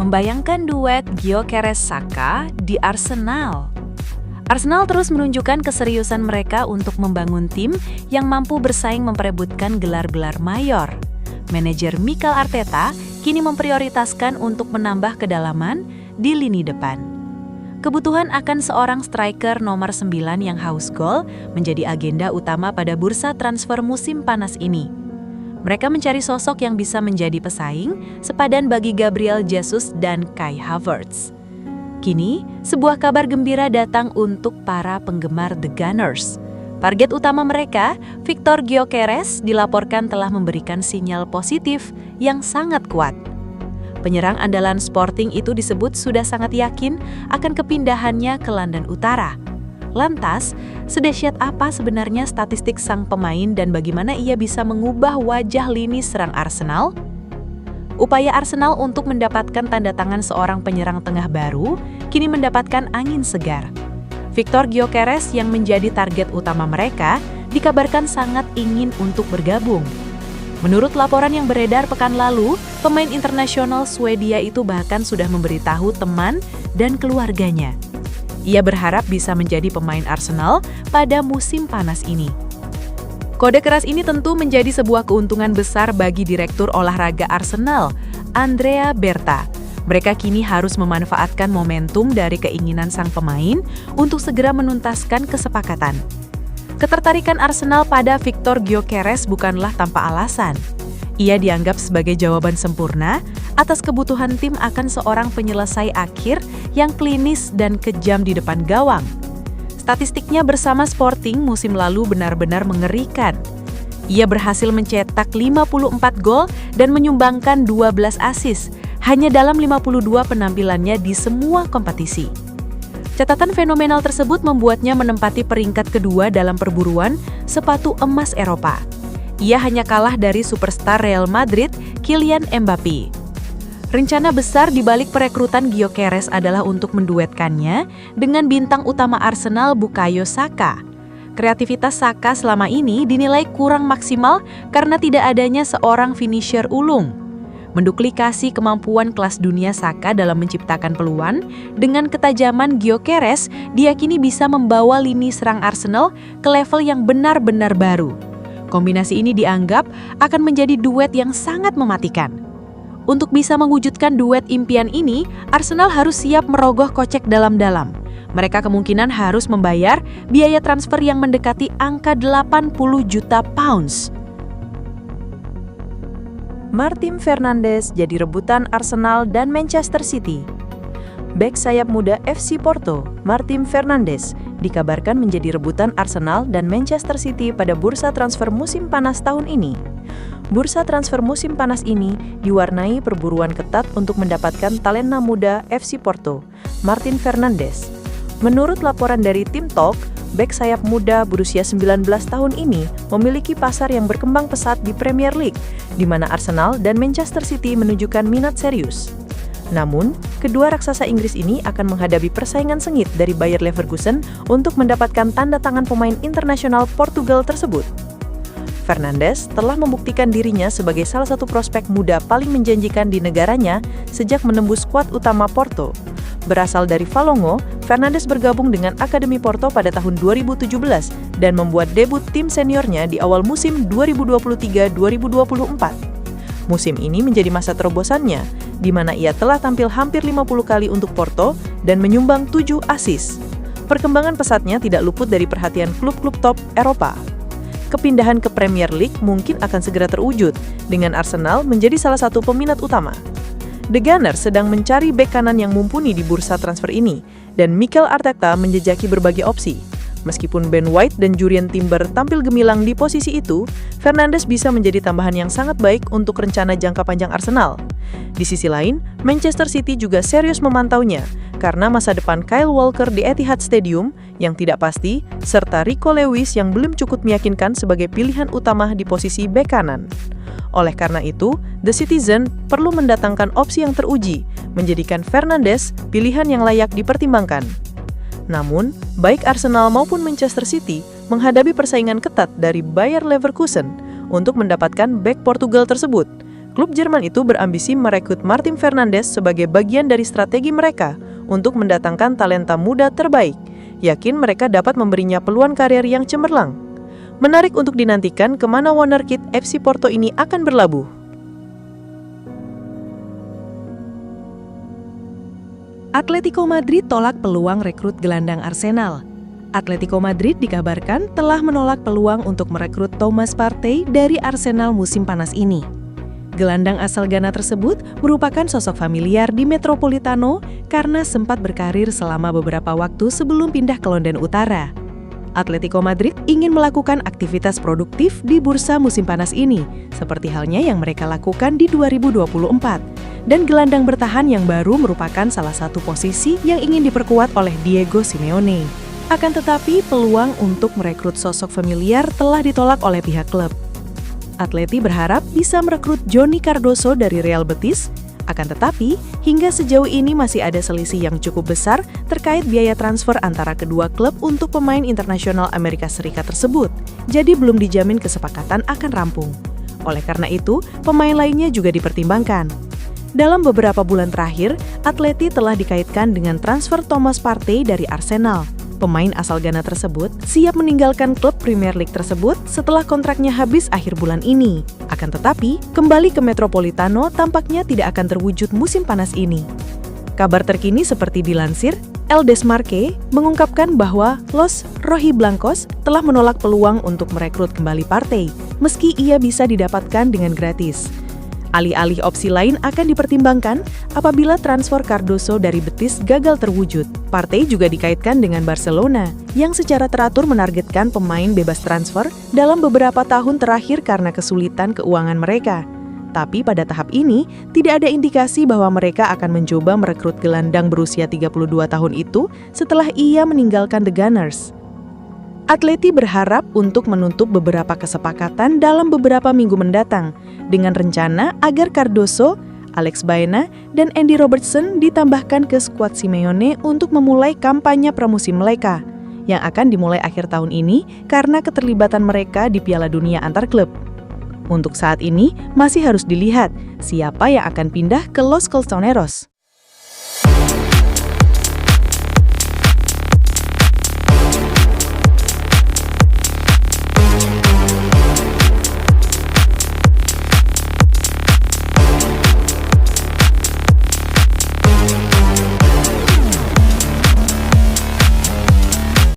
Membayangkan duet Gyökeres-Saka di Arsenal. Arsenal terus menunjukkan keseriusan mereka untuk membangun tim yang mampu bersaing memperebutkan gelar-gelar mayor. Manajer Mikel Arteta kini memprioritaskan untuk menambah kedalaman di lini depan. Kebutuhan akan seorang striker nomor 9 yang haus gol menjadi agenda utama pada bursa transfer musim panas ini. Mereka mencari sosok yang bisa menjadi pesaing sepadan bagi Gabriel Jesus dan Kai Havertz. Kini, sebuah kabar gembira datang untuk para penggemar The Gunners. Target utama mereka, Viktor Gyökeres, dilaporkan telah memberikan sinyal positif yang sangat kuat. Penyerang andalan Sporting itu disebut sudah sangat yakin akan kepindahannya ke London Utara. Lantas, sedahsyat apa sebenarnya statistik sang pemain dan bagaimana ia bisa mengubah wajah lini serang Arsenal? Upaya Arsenal untuk mendapatkan tanda tangan seorang penyerang tengah baru kini mendapatkan angin segar. Viktor Gyökeres yang menjadi target utama mereka dikabarkan sangat ingin untuk bergabung. Menurut laporan yang beredar pekan lalu, pemain internasional Swedia itu bahkan sudah memberitahu teman dan keluarganya. Ia berharap bisa menjadi pemain Arsenal pada musim panas ini. Kode keras ini tentu menjadi sebuah keuntungan besar bagi Direktur Olahraga Arsenal, Andrea Berta. Mereka kini harus memanfaatkan momentum dari keinginan sang pemain untuk segera menuntaskan kesepakatan. Ketertarikan Arsenal pada Viktor Gyökeres bukanlah tanpa alasan. Ia dianggap sebagai jawaban sempurna atas kebutuhan tim akan seorang penyelesai akhir yang klinis dan kejam di depan gawang. Statistiknya bersama Sporting musim lalu benar-benar mengerikan. Ia berhasil mencetak 54 gol dan menyumbangkan 12 assist hanya dalam 52 penampilannya di semua kompetisi. Catatan fenomenal tersebut membuatnya menempati peringkat kedua dalam perburuan sepatu emas Eropa. Ia hanya kalah dari superstar Real Madrid, Kylian Mbappe. Rencana besar di balik perekrutan Gyökeres adalah untuk menduetkannya dengan bintang utama Arsenal Bukayo Saka. Kreativitas Saka selama ini dinilai kurang maksimal karena tidak adanya seorang finisher ulung. Menduplikasi kemampuan kelas dunia Saka dalam menciptakan peluang, dengan ketajaman Gyökeres diyakini bisa membawa lini serang Arsenal ke level yang benar-benar baru. Kombinasi ini dianggap akan menjadi duet yang sangat mematikan. Untuk bisa mewujudkan duet impian ini, Arsenal harus siap merogoh kocek dalam-dalam. Mereka kemungkinan harus membayar biaya transfer yang mendekati angka 80 juta pounds. Martin Fernandes jadi rebutan Arsenal dan Manchester City. Bek sayap muda FC Porto, Martin Fernandes, dikabarkan menjadi rebutan Arsenal dan Manchester City pada bursa transfer musim panas tahun ini. Bursa transfer musim panas ini diwarnai perburuan ketat untuk mendapatkan talenta muda FC Porto, Martin Fernandes. Menurut laporan dari Tim Talk, bek sayap muda berusia 19 tahun ini memiliki pasar yang berkembang pesat di Premier League, di mana Arsenal dan Manchester City menunjukkan minat serius. Namun, kedua raksasa Inggris ini akan menghadapi persaingan sengit dari Bayer Leverkusen untuk mendapatkan tanda tangan pemain internasional Portugal tersebut. Fernandes telah membuktikan dirinya sebagai salah satu prospek muda paling menjanjikan di negaranya sejak menembus skuad utama Porto. Berasal dari Valongo, Fernandes bergabung dengan Akademi Porto pada tahun 2017 dan membuat debut tim seniornya di awal musim 2023-2024. Musim ini menjadi masa terobosannya, di mana ia telah tampil hampir 50 kali untuk Porto dan menyumbang 7 assist. Perkembangan pesatnya tidak luput dari perhatian klub-klub top Eropa. Kepindahan ke Premier League mungkin akan segera terwujud, dengan Arsenal menjadi salah satu peminat utama. The Gunners sedang mencari bek kanan yang mumpuni di bursa transfer ini, dan Mikel Arteta menjejaki berbagai opsi. Meskipun Ben White dan Jurrien Timber tampil gemilang di posisi itu, Fernandes bisa menjadi tambahan yang sangat baik untuk rencana jangka panjang Arsenal. Di sisi lain, Manchester City juga serius memantaunya, karena masa depan Kyle Walker di Etihad Stadium yang tidak pasti, serta Rico Lewis yang belum cukup meyakinkan sebagai pilihan utama di posisi bek kanan. Oleh karena itu, The Citizen perlu mendatangkan opsi yang teruji, menjadikan Fernandes pilihan yang layak dipertimbangkan. Namun, baik Arsenal maupun Manchester City menghadapi persaingan ketat dari Bayer Leverkusen untuk mendapatkan bek Portugal tersebut. Klub Jerman itu berambisi merekrut Martin Fernandes sebagai bagian dari strategi mereka untuk mendatangkan talenta muda terbaik. Yakin mereka dapat memberinya peluang karir yang cemerlang. Menarik untuk dinantikan kemana wonderkid FC Porto ini akan berlabuh. Atletico Madrid tolak peluang rekrut gelandang Arsenal. Atletico Madrid dikabarkan telah menolak peluang untuk merekrut Thomas Partey dari Arsenal musim panas ini. Gelandang asal Ghana tersebut merupakan sosok familiar di Metropolitano karena sempat berkarir selama beberapa waktu sebelum pindah ke London Utara. Atletico Madrid ingin melakukan aktivitas produktif di bursa musim panas ini, seperti halnya yang mereka lakukan di 2024. Dan gelandang bertahan yang baru merupakan salah satu posisi yang ingin diperkuat oleh Diego Simeone. Akan tetapi, peluang untuk merekrut sosok familiar telah ditolak oleh pihak klub. Atleti berharap bisa merekrut Johnny Cardoso dari Real Betis, akan tetapi hingga sejauh ini masih ada selisih yang cukup besar terkait biaya transfer antara kedua klub untuk pemain internasional Amerika Serikat tersebut, jadi belum dijamin kesepakatan akan rampung. Oleh karena itu, pemain lainnya juga dipertimbangkan. Dalam beberapa bulan terakhir, Atleti telah dikaitkan dengan transfer Thomas Partey dari Arsenal. Pemain asal Ghana tersebut siap meninggalkan klub Premier League tersebut setelah kontraknya habis akhir bulan ini. Akan tetapi, kembali ke Metropolitano tampaknya tidak akan terwujud musim panas ini. Kabar terkini seperti dilansir, El Desmarque mengungkapkan bahwa Los Rojiblancos telah menolak peluang untuk merekrut kembali Partey, meski ia bisa didapatkan dengan gratis. Alih-alih opsi lain akan dipertimbangkan apabila transfer Cardoso dari Betis gagal terwujud. Partey juga dikaitkan dengan Barcelona, yang secara teratur menargetkan pemain bebas transfer dalam beberapa tahun terakhir karena kesulitan keuangan mereka. Tapi pada tahap ini, tidak ada indikasi bahwa mereka akan mencoba merekrut gelandang berusia 32 tahun itu setelah ia meninggalkan The Gunners. Atleti berharap untuk menutup beberapa kesepakatan dalam beberapa minggu mendatang, dengan rencana agar Cardoso, Alex Baena, dan Andy Robertson ditambahkan ke skuad Simeone untuk memulai kampanye pramusim mereka, yang akan dimulai akhir tahun ini karena keterlibatan mereka di Piala Dunia antar klub. Untuk saat ini, masih harus dilihat siapa yang akan pindah ke Los Colchoneros.